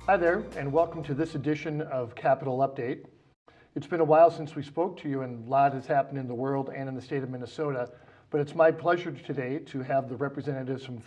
Hi there, and welcome to this edition of Capital Update. It's been a while since we spoke to you, and a lot has happened in the world and in the state of Minnesota, but it's my pleasure today to have the representatives from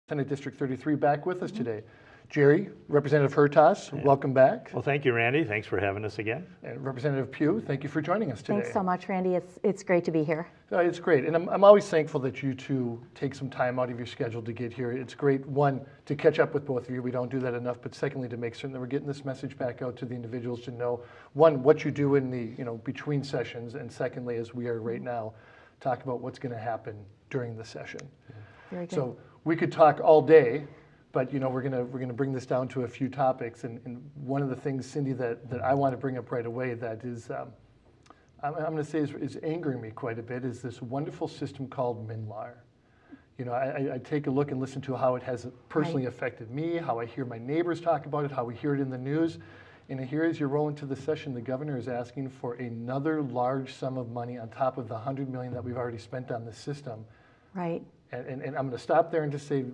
Senate District 33 back with us today. Jerry, Representative Hertaus, welcome back. Well, thank you, Randy. Thanks for having us again. And Representative Pugh, thank you for joining us today. Thanks so much, Randy. It's great to be here. It's great, and I'm always thankful that you two take some time out of your schedule to get here. It's great, one, to catch up with both of you. We don't do that enough, but secondly, to make certain that we're getting this message back out to the individuals to know, one, what you do in the between sessions, and secondly, as we are right now, talk about what's going to happen during the session. Very good. So we could talk all day, but we're gonna bring this down to a few topics, and one of the things, Cindy, that I want to bring up right away that is I'm going to say is angering me quite a bit is this wonderful system called MNLAR. I take a look and listen to how it has personally affected me, how I hear my neighbors talk about it, how we hear it in the news, and here as you roll into the session, the governor is asking for another large sum of money on top of the $100 million that we've already spent on this system. Right. And I'm going to stop there and just say,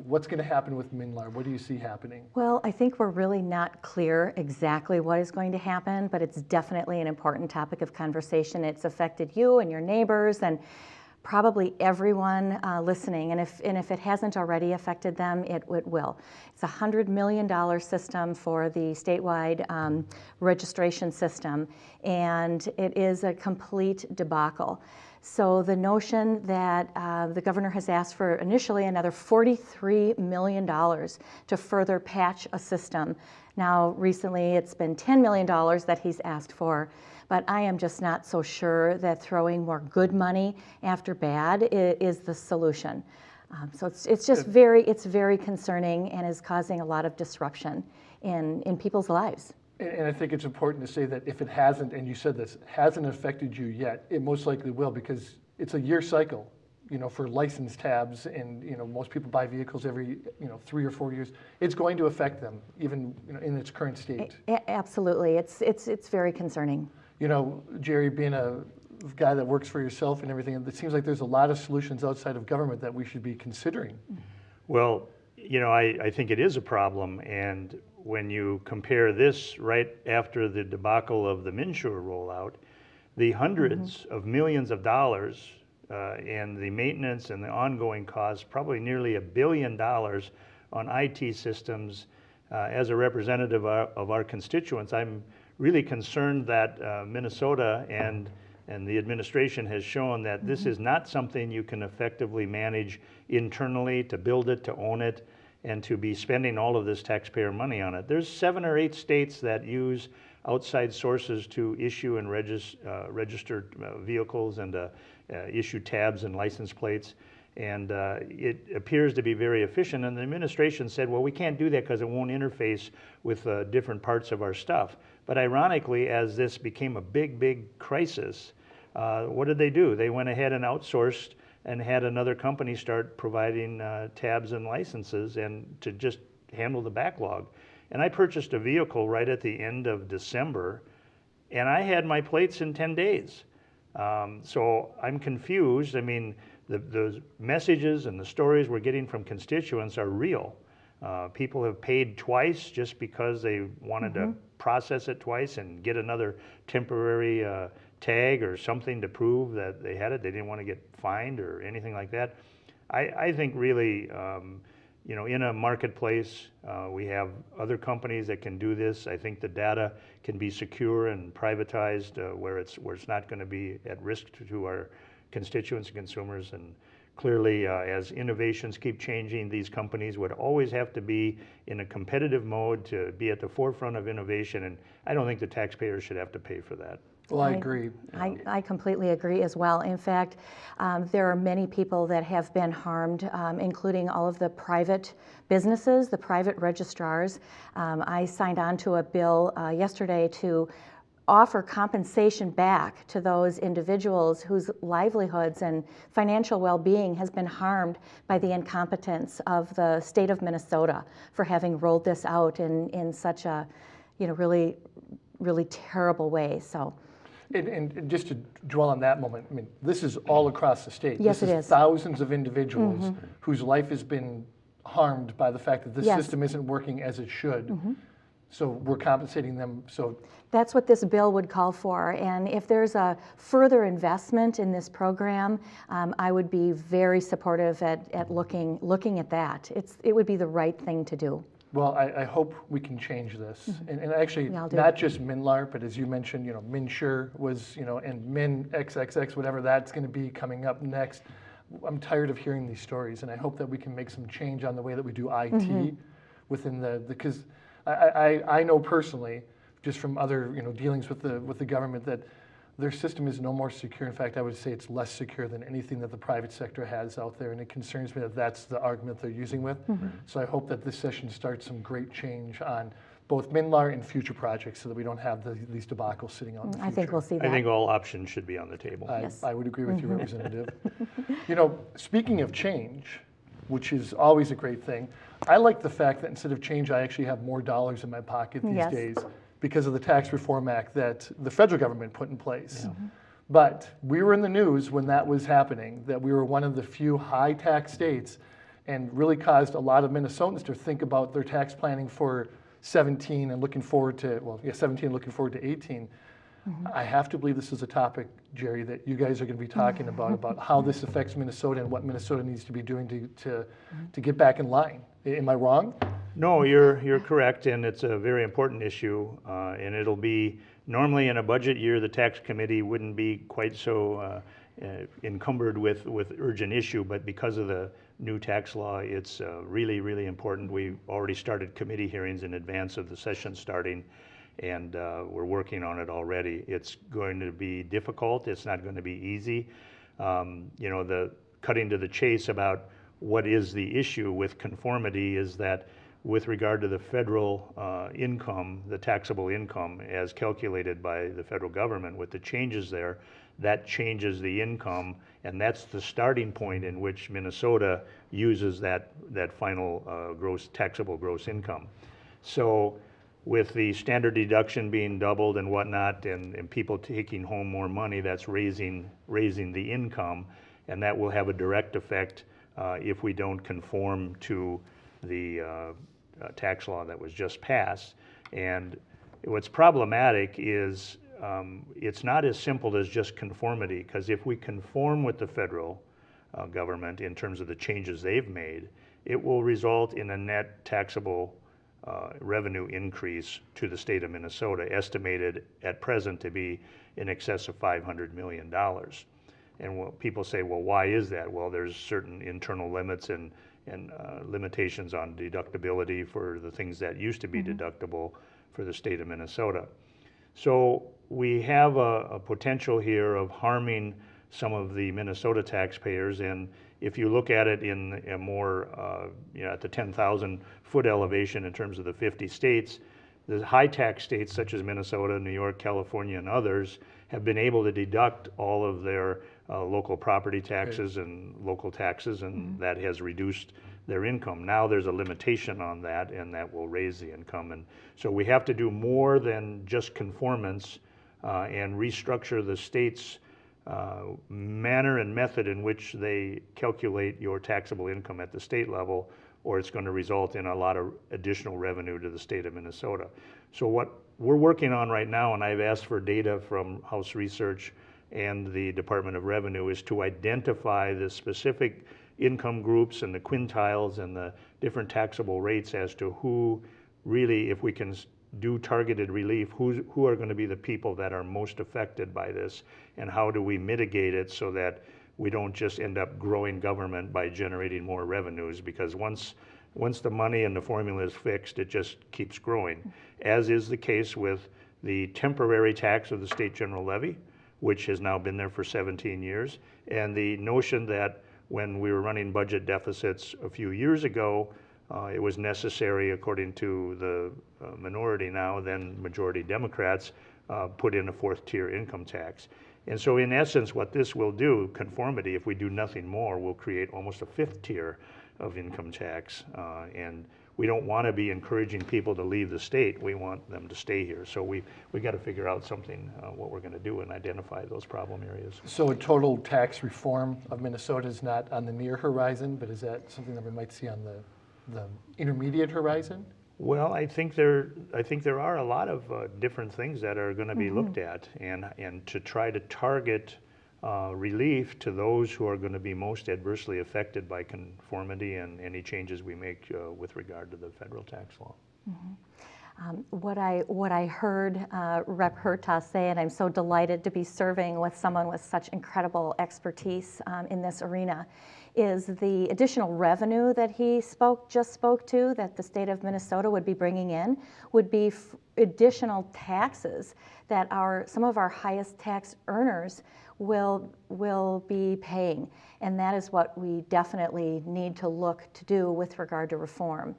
what's going to happen with MNLAR? What do you see happening? Well, I think we're really not clear exactly what is going to happen, but it's definitely an important topic of conversation. It's affected you and your neighbors and probably everyone listening. And if it hasn't already affected them, it will. It's a $100 million system for the statewide registration system, and it is a complete debacle. So the notion that the governor has asked for initially another $43 million to further patch a system. Now, recently it's been $10 million that he's asked for, but I am just not so sure that throwing more good money after bad is the solution. So it's just very concerning and is causing a lot of disruption in people's lives. And I think it's important to say that if it hasn't, and you said this, hasn't affected you yet, it most likely will, because it's a year cycle, for license tabs, and most people buy vehicles every 3 or 4 years. It's going to affect them, even in its current state. Absolutely, it's very concerning. Jerry, being a guy that works for yourself and everything, it seems like there's a lot of solutions outside of government that we should be considering. Well, I think it is a problem, and when you compare this right after the debacle of the MNsure rollout, the hundreds of millions of dollars and the maintenance and the ongoing costs, probably nearly $1 billion on IT systems. As a representative of our constituents, I'm really concerned that Minnesota and the administration has shown that this is not something you can effectively manage internally, to build it, to own it, and to be spending all of this taxpayer money on it. There's 7 or 8 states that use outside sources to issue and register vehicles and issue tabs and license plates. And it appears to be very efficient. And the administration said, well, we can't do that because it won't interface with different parts of our stuff. But ironically, as this became a big crisis, what did they do? They went ahead and outsourced and had another company start providing tabs and licenses and to just handle the backlog. And I purchased a vehicle right at the end of December, and I had my plates in 10 days. So I'm confused. I mean, the messages and the stories we're getting from constituents are real. People have paid twice just because they wanted to process it twice and get another temporary tag or something to prove that they had it. They didn't want to get fined or anything like that. I think really, in a marketplace, we have other companies that can do this. I think the data can be secure and privatized where it's not going to be at risk to our constituents and consumers. And clearly, as innovations keep changing, these companies would always have to be in a competitive mode to be at the forefront of innovation. And I don't think the taxpayers should have to pay for that. Well, I agree. I completely agree as well. In fact, there are many people that have been harmed, including all of the private businesses, the private registrars. I signed on to a bill yesterday to offer compensation back to those individuals whose livelihoods and financial well-being has been harmed by the incompetence of the state of Minnesota for having rolled this out in such a really terrible way. So. And just to dwell on that moment, I mean, this is all across the state. Yes, this it is. Thousands of individuals whose life has been harmed by the fact that this Yes. system isn't working as it should. So we're compensating them. So That's what this bill would call for. And if there's a further investment in this program, I would be very supportive at looking at that. It would be the right thing to do. well, I hope we can change this. And actually, Yeah, I'll do not it. just MNLAR, but as you mentioned, MNsure was, and Min XXX, whatever that's going to be coming up next. I'm tired of hearing these stories, and I hope that we can make some change on the way that we do IT within because I know personally, just from other dealings with the government, that their system is no more secure. In fact, I would say it's less secure than anything that the private sector has out there, and it concerns me that that's the argument they're using with. So I hope that this session starts some great change on both MNLAR and future projects so that we don't have these debacles sitting out in the future. I think we'll see that. I think all options should be on the table. Yes. I would agree with you, Representative. Speaking of change, which is always a great thing, I like the fact that instead of change, I actually have more dollars in my pocket these Yes. days because of the Tax Reform Act that the federal government put in place. But we were in the news when that was happening, that we were one of the few high tax states, and really caused a lot of Minnesotans to think about their tax planning for 17 and looking forward to, 17 looking forward to 18. I have to believe this is a topic, Jerry, that you guys are going to be talking about how this affects Minnesota and what Minnesota needs to be doing to get back in line. Am I wrong? No, you're correct, and it's a very important issue, and it'll be, normally in a budget year, the tax committee wouldn't be quite so encumbered with urgent issue, but because of the new tax law, it's really, really important. We've already started committee hearings in advance of the session starting, and we're working on it already. It's going to be difficult. It's not going to be easy. The cutting to the chase about what is the issue with conformity is that with regard to the federal income, the taxable income as calculated by the federal government, with the changes there, that changes the income, and that's the starting point in which Minnesota uses that final taxable gross income. So with the standard deduction being doubled and whatnot, and people taking home more money, that's raising the income, and that will have a direct effect if we don't conform to the tax law that was just passed. And what's problematic is it's not as simple as just conformity, because if we conform with the federal government in terms of the changes they've made, it will result in a net taxable revenue increase to the state of Minnesota, estimated at present to be in excess of $500 million. And people say, well, why is that? Well, there's certain internal limits and limitations on deductibility for the things that used to be deductible for the state of Minnesota. So we have a potential here of harming some of the Minnesota taxpayers, and if you look at it in a more, at the 10,000 foot elevation in terms of the 50 states, the high tax states such as Minnesota, New York, California, and others have been able to deduct all of their local property taxes and local taxes, and that has reduced their income. Now there's a limitation on that, and that will raise the income. And so we have to do more than just conformance and restructure the state's manner and method in which they calculate your taxable income at the state level, or it's going to result in a lot of additional revenue to the state of Minnesota. So what we're working on right now, and I've asked for data from House Research and the Department of Revenue, is to identify the specific income groups and the quintiles and the different taxable rates as to who really, if we can do targeted relief, who are going to be the people that are most affected by this, and how do we mitigate it so that we don't just end up growing government by generating more revenues, because once the money and the formula is fixed, it just keeps growing, as is the case with the temporary tax of the state general levy, which has now been there for 17 years, and the notion that when we were running budget deficits a few years ago, it was necessary, according to the minority now, then majority Democrats, put in a fourth tier income tax. And so in essence, what this will do, conformity, if we do nothing more, will create almost a fifth tier of income tax. And we don't want to be encouraging people to leave the state. We want them to stay here. So we got to figure out something, what we're going to do, and identify those problem areas. So a total tax reform of Minnesota is not on the near horizon, but is that something that we might see on the the intermediate horizon? Well, I think there are a lot of different things that are going to be looked at, and to try to target relief to those who are going to be most adversely affected by conformity and any changes we make with regard to the federal tax law. What I heard Rep. Hertaus say, and I'm so delighted to be serving with someone with such incredible expertise in this arena, is the additional revenue that he just spoke to, that the state of Minnesota would be bringing in, would be additional taxes that some of our highest tax earners will be paying. And that is what we definitely need to look to do with regard to reform.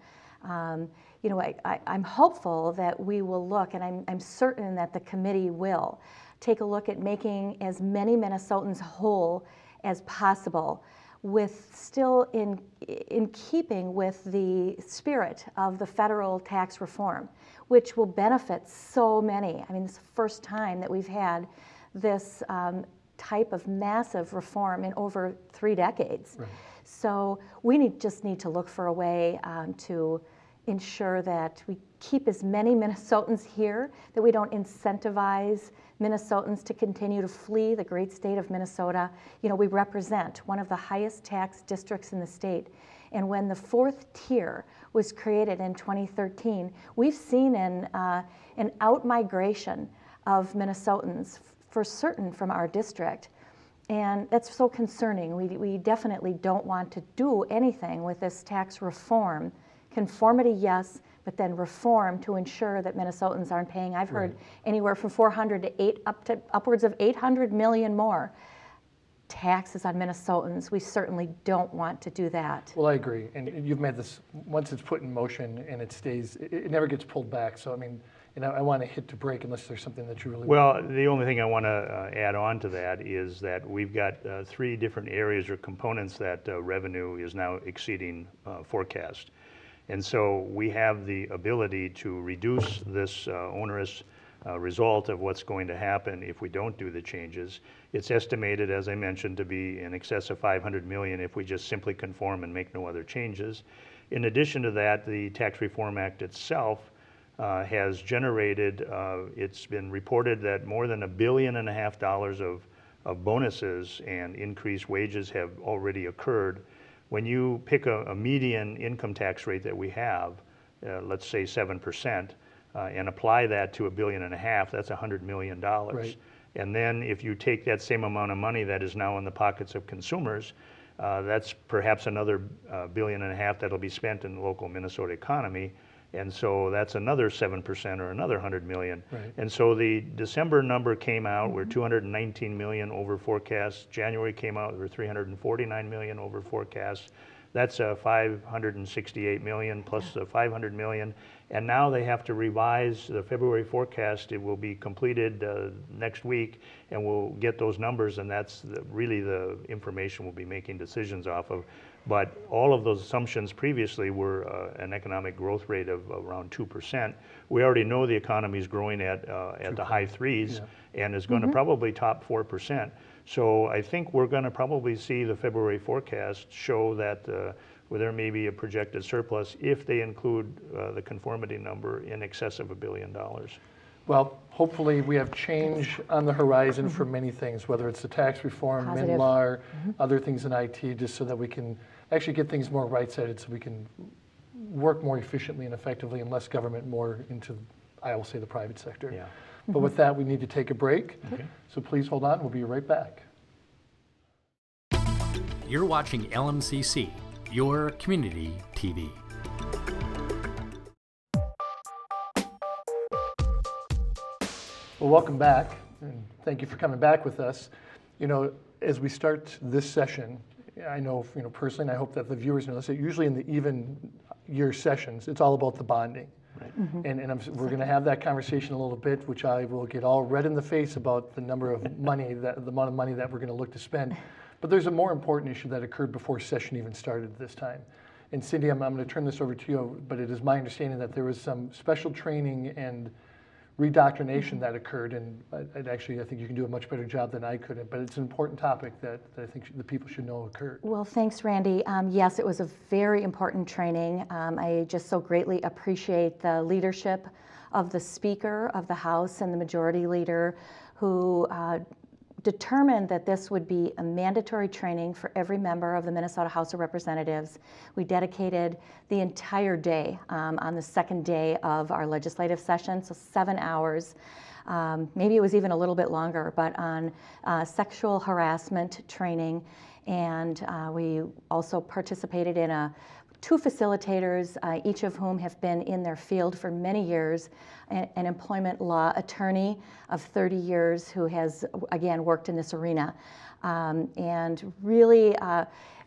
You know, I'm hopeful that we will look, and I'm certain that the committee will, take a look at making as many Minnesotans whole as possible, with still in keeping with the spirit of the federal tax reform, which will benefit so many. I mean, it's the first time that we've had this type of massive reform in over 3 decades. Right. So we just need to look for a way to ensure that we keep as many Minnesotans here, that we don't incentivize Minnesotans to continue to flee the great state of Minnesota. You know, we represent one of the highest tax districts in the state. And when the 4th tier was created in 2013, we've seen an out-migration of Minnesotans, for certain, from our district. And that's so concerning. We definitely don't want to do anything with this tax reform. Conformity, yes, but then reform to ensure that Minnesotans aren't paying. I've heard anywhere from 400 to upwards of 800 million more taxes on Minnesotans. We certainly don't want to do that. Well, I agree. And you've made this, once it's put in motion and it stays, it never gets pulled back. So, I mean, you know, I want to hit to break unless there's something that you really want. The only thing I want to add on to that is that we've got 3 different areas or components that revenue is now exceeding forecast. And so we have the ability to reduce this onerous result of what's going to happen if we don't do the changes. It's estimated, as I mentioned, to be in excess of $500 million if we just simply conform and make no other changes. In addition to that, the Tax Reform Act itself has generated, it's been reported that more than $1.5 billion of bonuses and increased wages have already occurred. When you pick a median income tax rate that we have, let's say 7%, and apply that to $1.5 billion, that's $100 million. Right. And then if you take that same amount of money that is now in the pockets of consumers, that's perhaps another $1.5 billion that'll be spent in the local Minnesota economy. And so that's another 7% or another $100 million. Right. And so the December number came out, we're $219 million over forecast. January came out, we're $349 million over forecast. That's $568 million plus the $500 million. And now they have to revise the February forecast. It will be completed next week, and we'll get those numbers, and that's really the information we'll be making decisions off of. But all of those assumptions previously were an economic growth rate of around 2%. We already know the economy is growing at the high 3s, and is going to probably top 4%. So I think we're going to probably see the February forecast show that where there may be a projected surplus if they include the conformity number in excess of $1 billion. Well, hopefully we have change on the horizon for many things, whether it's the tax reform, MNLAR, other things in IT, just so that we can actually get things more right-sided, so we can work more efficiently and effectively and less government, more into, I will say, the private sector. Yeah. But with that, we need to take a break. Okay. So please hold on. We'll be right back. You're watching LMCC, your community TV. Well, welcome back, and thank you for coming back with us. You know, as we start this session, I know, personally, and I hope that the viewers know this, that usually in the even year sessions, it's all about the bonding. Right. We're going to have that conversation a little bit, which I will get all red in the face about the number of money, the amount of money that we're going to look to spend. But there's a more important issue that occurred before session even started this time. And Cindy, I'm going to turn this over to you, but it is my understanding that there was some special training and redoctrination that occurred, and I think you can do a much better job than I could. But it's an important topic that I think the people should know occurred. Well, thanks, Randy. Yes, it was a very important training. I just so greatly appreciate the leadership of the Speaker of the House and the Majority Leader, who determined that this would be a mandatory training for every member of the Minnesota House of Representatives. We dedicated the entire day on the second day of our legislative session, so 7 hours. Maybe it was even a little bit longer, but on sexual harassment training. And we also participated in two facilitators, each of whom have been in their field for many years, an employment law attorney of 30 years who has, again, worked in this arena. And really,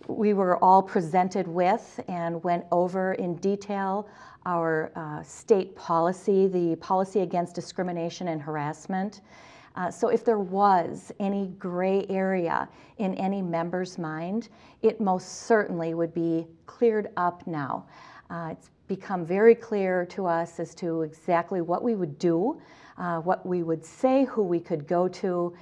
we were all presented with and went over in detail our state policy, the policy against discrimination and harassment. So if there was any gray area in any member's mind, it most certainly would be cleared up now. It's become very clear to us as to exactly what we would do, what we would say, who we could go to,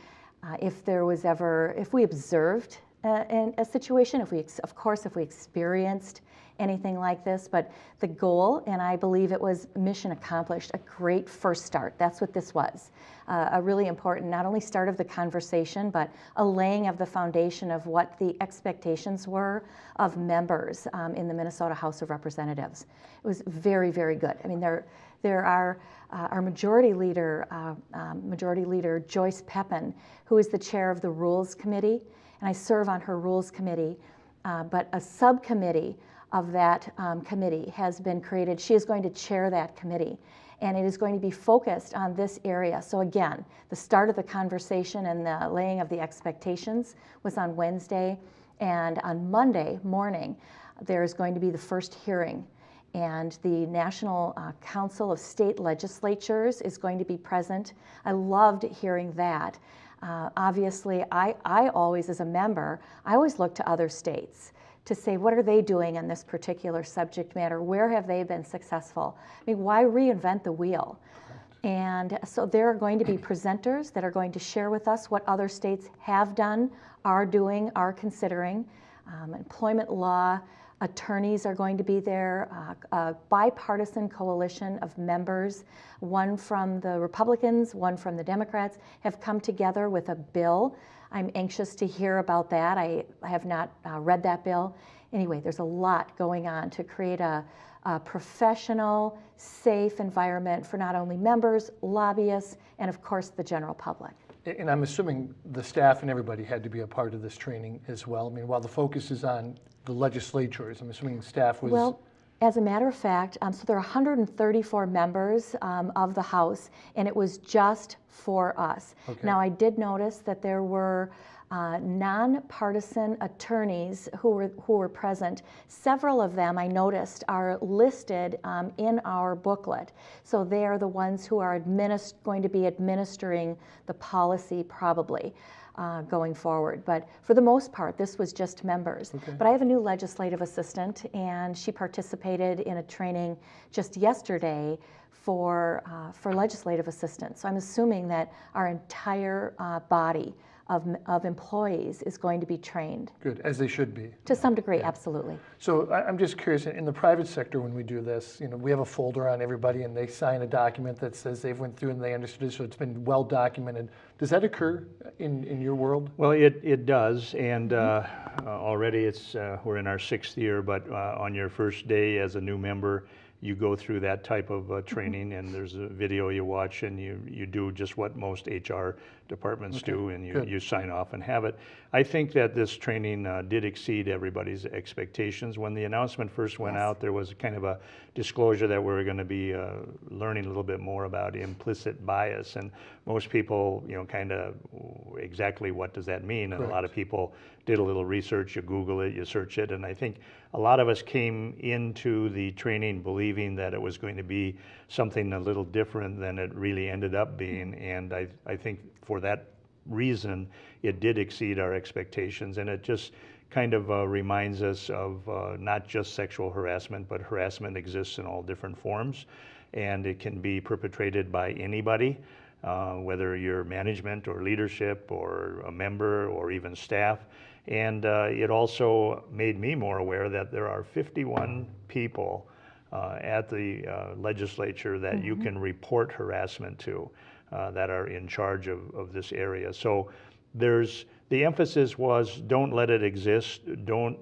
if we observed a situation, if we experienced anything like this. But the goal, and I believe it was mission accomplished, a great first start. That's what this was. A really important, not only start of the conversation, but a laying of the foundation of what the expectations were of members in the Minnesota House of Representatives. It was very, very good. I mean, there are our Majority Leader Joyce Pepin, who is the chair of the Rules Committee, and I serve on her Rules Committee, but a subcommittee of that committee has been created. She is going to chair that committee, and it is going to be focused on this area. So again, the start of the conversation and the laying of the expectations was on Wednesday, and on Monday morning, there is going to be the first hearing, and the National Council of State Legislatures is going to be present. I loved hearing that. Obviously, I always, as a member, I always look to other states to say, what are they doing on this particular subject matter? Where have they been successful? I mean, why reinvent the wheel? And so there are going to be presenters that are going to share with us what other states have done, are doing, are considering. Employment law attorneys are going to be there, a bipartisan coalition of members, one from the Republicans, one from the Democrats, have come together with a bill. I'm anxious to hear about that. I have not read that bill. Anyway, there's a lot going on to create a professional, safe environment for not only members, lobbyists, and of course the general public. And I'm assuming the staff and everybody had to be a part of this training as well. I mean, while the focus is on the legislatures, I'm assuming staff was... Well, as a matter of fact, so there are 134 members of the House, and it was just for us. Okay. Now, I did notice that there were nonpartisan attorneys who were present. Several of them, I noticed, are listed in our booklet. So they are the ones who are going to be administering the policy probably going forward. But for the most part, this was just members. Okay. But I have a new legislative assistant, and she participated in a training just yesterday for legislative assistants. So I'm assuming that our entire body of employees is going to be trained. Good, as they should be. To some degree, absolutely. So I'm just curious, in the private sector when we do this, we have a folder on everybody and they sign a document that says they've went through and they understood it, so it's been well documented. Does that occur in your world? Well, it does, and already we're in our 6th year, but on your first day as a new member, you go through that type of training, and there's a video you watch, and you do just what most HR departments do, and you sign off and have it. I think that this training did exceed everybody's expectations. When the announcement first went out, there was kind of a disclosure that we were going to be learning a little bit more about implicit bias, and most people, kind of exactly what does that mean, and a lot of people did a little research, you Google it, you search it, and I think a lot of us came into the training believing that it was going to be something a little different than it really ended up being, and I think for that reason it did exceed our expectations, and it just kind of reminds us of not just sexual harassment, but harassment exists in all different forms, and it can be perpetrated by anybody, whether you're management or leadership or a member or even staff. And it also made me more aware that there are 51 people at the legislature that you can report harassment to that are in charge of this area. So the emphasis was don't let it exist, don't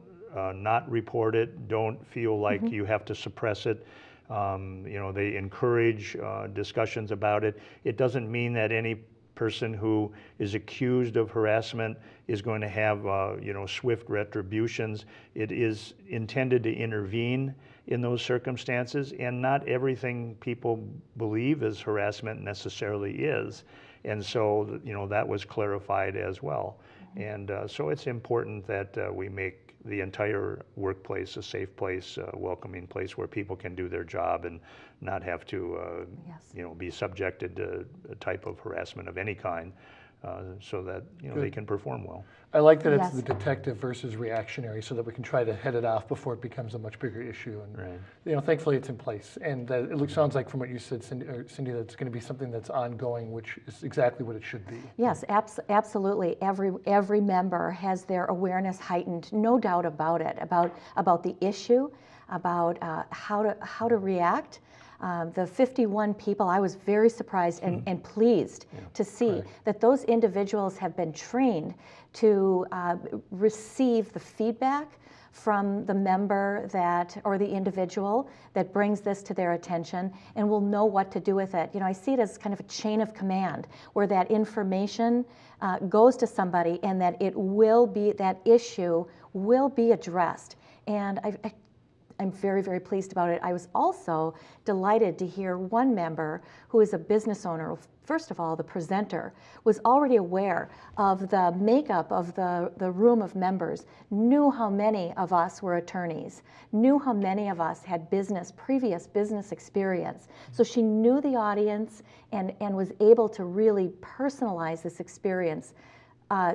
not report it, don't feel like you have to suppress it. They encourage discussions about it. It doesn't mean that any person who is accused of harassment is going to have swift retributions. It is intended to intervene in those circumstances, and not everything people believe is harassment necessarily is. And so that was clarified as well. And so it's important that we make the entire workplace a safe place, a welcoming place where people can do their job and not have to be subjected to a type of harassment of any kind, so that they can perform well. I like that it's the detective versus reactionary, so that we can try to head it off before it becomes a much bigger issue. And thankfully it's in place, and it sounds like from what you said, Cindy, that it's going to be something that's ongoing, which is exactly what it should be. Yes, absolutely. Every member has their awareness heightened, no doubt about it, about the issue, about how to react. The 51 people, I was very surprised and pleased to see that those individuals have been trained to receive the feedback from the member or the individual that brings this to their attention, and will know what to do with it. I see it as kind of a chain of command where that information goes to somebody, and that that issue will be addressed. And I'm very, very pleased about it. I was also delighted to hear one member who is a business owner. First of all, the presenter was already aware of the makeup of the room of members, knew how many of us were attorneys, knew how many of us had previous business experience. So she knew the audience and was able to really personalize this experience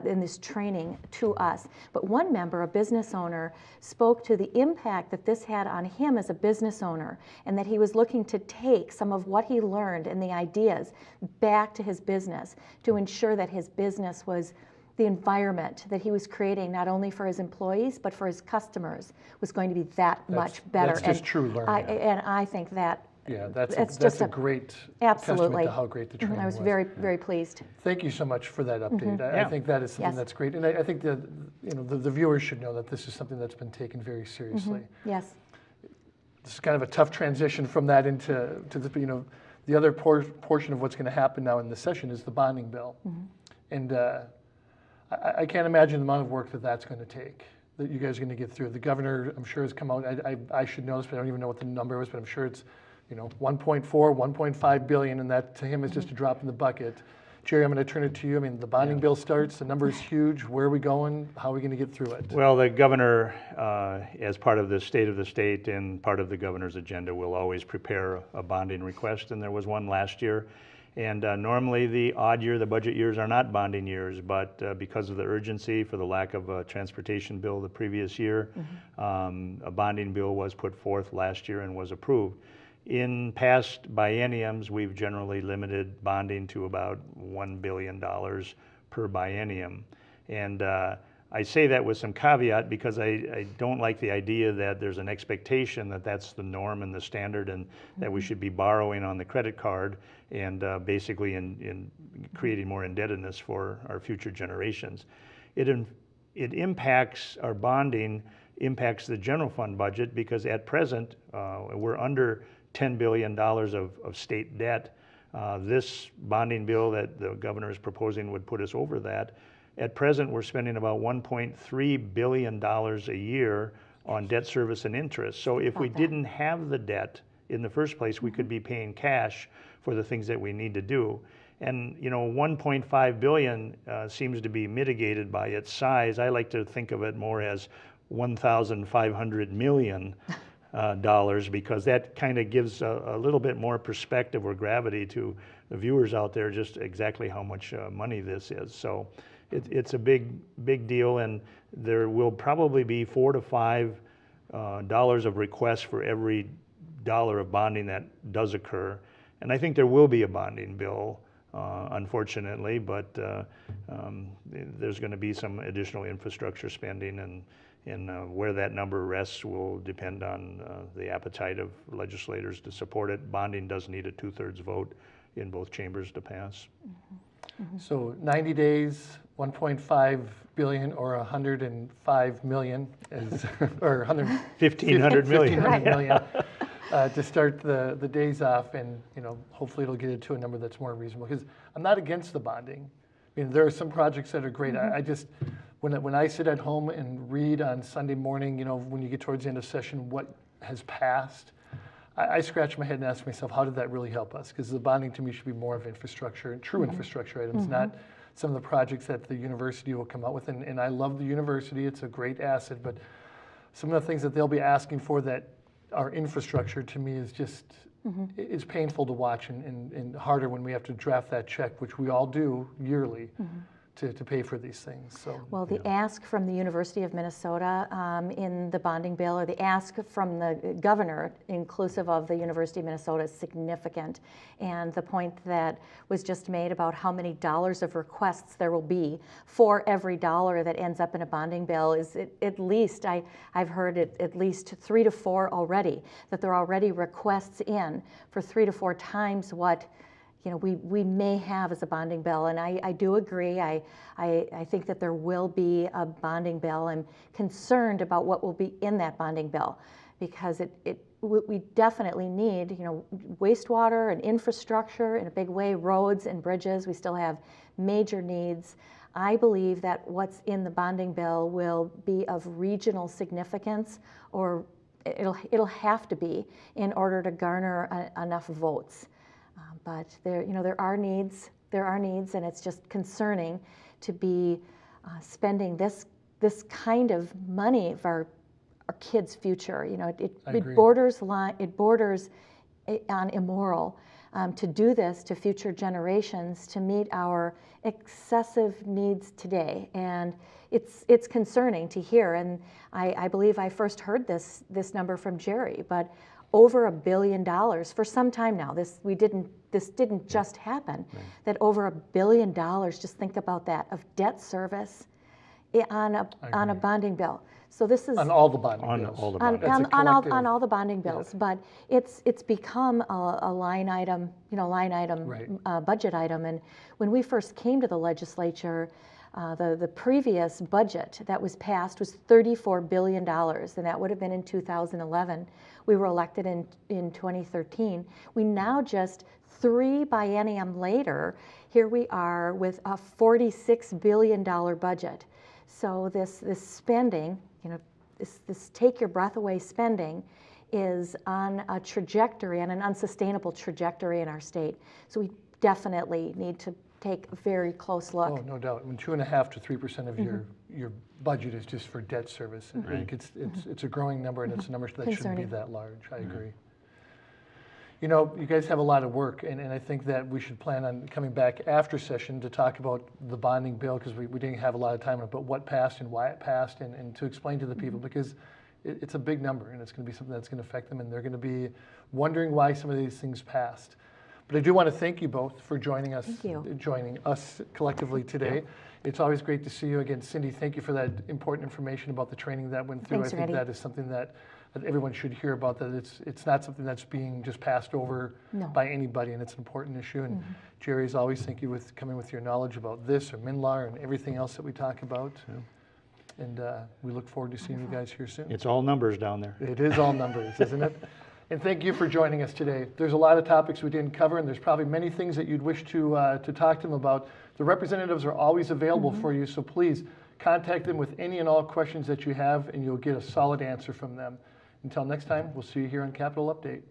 in this training to us. But one member, a business owner, spoke to the impact that this had on him as a business owner, and that he was looking to take some of what he learned and the ideas back to his business to ensure that his business was the environment that he was creating, not only for his employees, but for his customers, was going to be much better. That's just true learning. And I think that that's a great testament to how great the training was. I was very, very pleased. Thank you so much for that update. I think that is something that's great, and I think that the viewers should know that this is something that's been taken very seriously. Yes. This is kind of a tough transition from that into the other portion of what's going to happen now in this session is the bonding bill, and I can't imagine the amount of work that's going to take, that you guys are going to get through. The governor, I'm sure, has come out. I should know this, but I don't even know what the number was, but I'm sure it's 1.4, 1.5 billion, and that to him is just a drop in the bucket. Jerry, I'm going to turn it to you. I mean, the bonding bill starts, the number is huge. Where are we going? How are we going to get through it? Well, the governor, as part of the state of the state and part of the governor's agenda, will always prepare a bonding request, and there was one last year. And normally the odd year, the budget years, are not bonding years, but because of the urgency for the lack of a transportation bill the previous year, a bonding bill was put forth last year and was approved. In past bienniums, we've generally limited bonding to about $1 billion per biennium. And I say that with some caveat because I don't like the idea that there's an expectation that that's the norm and the standard, and that we should be borrowing on the credit card and basically in creating more indebtedness for our future generations. It impacts our bonding, impacts the general fund budget, because at present we're under $10 billion of state debt. This bonding bill that the governor is proposing would put us over that. At present, we're spending about $1.3 billion a year on debt service and interest. So if we didn't have the debt in the first place, we could be paying cash for the things that we need to do. And 1.5 billion seems to be mitigated by its size. I like to think of it more as 1,500 million dollars, because that kind of gives a little bit more perspective or gravity to the viewers out there, just exactly how much money this is. So it's a big deal, and there will probably be $4 to $5 of requests for every dollar of bonding that does occur. And I think there will be a bonding bill, unfortunately, but there's going to be some additional infrastructure spending, and where that number rests will depend on the appetite of legislators to support it. Bonding does need a 2/3 vote in both chambers to pass. So 90 days, 1.5 billion or 105 million is, or 1,500 million. 1,500 million to start the days off, and hopefully it'll get it to a number that's more reasonable. Because I'm not against the bonding. I mean, there are some projects that are great. I just, when I sit at home and read on Sunday morning, when you get towards the end of session, what has passed, I scratch my head and ask myself, how did that really help us? Because the bonding to me should be more of infrastructure, true infrastructure items, not some of the projects that the university will come up with. And I love the university, it's a great asset, but some of the things that they'll be asking for that are infrastructure to me is just, is painful to watch and harder when we have to draft that check, which we all do yearly. To pay for these things. So, well, the ask from the University of Minnesota in the bonding bill, or the ask from the governor, inclusive of the University of Minnesota, is significant. And the point that was just made about how many dollars of requests there will be for every dollar that ends up in a bonding bill is at least, I've heard it at least 3 to 4 already, that there are already requests in for 3 to 4 times what we may have as a bonding bill. And I do agree. I think that there will be a bonding bill. I'm concerned about what will be in that bonding bill, because we definitely need wastewater and infrastructure in a big way, roads and bridges. We still have major needs. I believe that what's in the bonding bill will be of regional significance, or it'll have to be in order to garner enough votes. But there are needs, and it's just concerning to be spending this kind of money for our kids' future. It borders on immoral to do this to future generations to meet our excessive needs today, and it's concerning to hear. And I believe I first heard this number from Jerry, but over $1 billion for some time now. This didn't just happen. Right. That over $1 billion, just think about that, of debt service on a bonding bill. So this is on all the bonding bills. All the bonding. On all the bonding bills. Yes. But it's become a line item, right. Budget item. And when we first came to the legislature, the previous budget that was passed was $34 billion, and that would have been in 2011. We were elected in 2013. We now, just 3 biennium later, here we are with a $46 billion budget. So this spending, this take your breath away spending, is on a trajectory, on an unsustainable trajectory in our state. So we definitely need to take a very close look. Oh, no doubt. I mean, 2.5% to 3% of your budget is just for debt service. And I think it's a growing number, and it's a number that shouldn't be that large. I agree. You guys have a lot of work, and I think that we should plan on coming back after session to talk about the bonding bill, because we didn't have a lot of time on it, but what passed and why it passed, and to explain to the people, because it's a big number, and it's going to be something that's going to affect them, and they're going to be wondering why some of these things passed. But I do want to thank you both for joining us collectively today. Yep. It's always great to see you again. Cindy, thank you for that important information about the training that went through. Thanks, I think that is something that everyone should hear about, that it's not something that's being just passed over by anybody, and it's an important issue. And Jerry's always thank you with coming with your knowledge about this or MNLAR and everything else that we talk about. Yeah. And we look forward to seeing you guys here soon. It's all numbers down there. It is all numbers, isn't it? And thank you for joining us today. There's a lot of topics we didn't cover, and there's probably many things that you'd wish to talk to them about. The representatives are always available for you, so please contact them with any and all questions that you have, and you'll get a solid answer from them. Until next time, we'll see you here on Capitol Update.